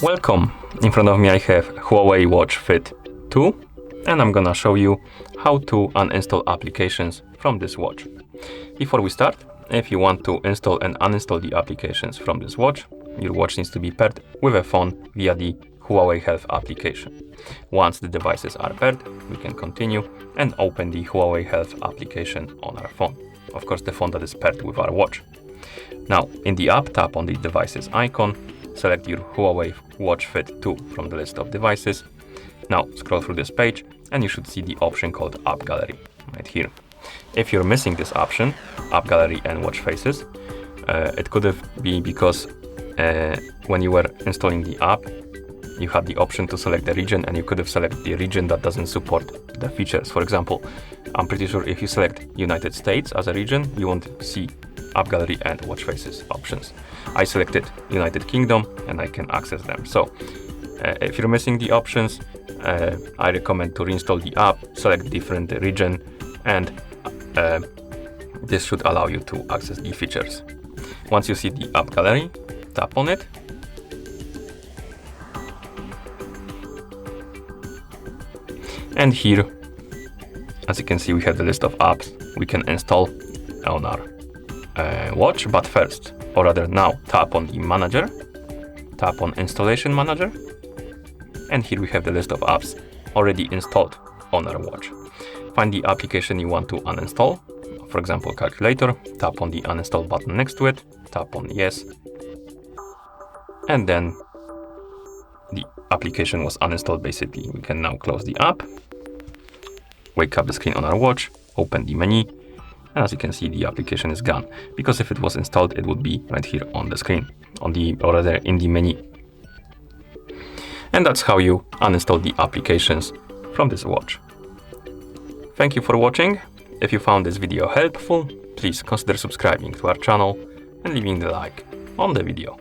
Welcome! In front of me I have Huawei Watch Fit 2 and I'm gonna show you how to uninstall applications from this watch. Before we start, if you want to install and uninstall the applications from this watch, your watch needs to be paired with a phone via the Huawei Health application. Once the devices are paired, we can continue and open the Huawei Health application on our phone. Of course, the phone that is paired with our watch. Now, in the app, tap on the devices icon, select your Huawei Watch Fit 2 from the list of devices. Now scroll through this page and you should see the option called App Gallery right here. If you're missing this option, App Gallery and Watch Faces, it could have been because when you were installing the app, you had the option to select the region and you could have selected the region that doesn't support the features. For example, I'm pretty sure if you select United States as a region, you won't see App Gallery and Watch Faces options. I selected United Kingdom and I can access them. So if you're missing the options, I recommend to reinstall the app, select different region, and this should allow you to access the features. Once you see the App Gallery, tap on it. And here, as you can see, we have the list of apps we can install on our watch, but first, or rather now, tap on the manager, tap on installation manager, and here we have the list of apps already installed on our watch. Find the application you want to uninstall, for example calculator, tap on the uninstall button next to it, tap on yes, and then the application was uninstalled basically. We can now close the app, wake up the screen on our watch, open the menu, and as you can see, the application is gone, because if it was installed, it would be right here on the screen, or rather in the menu. And that's how you uninstall the applications from this watch. Thank you for watching. If you found this video helpful, please consider subscribing to our channel and leaving the like on the video.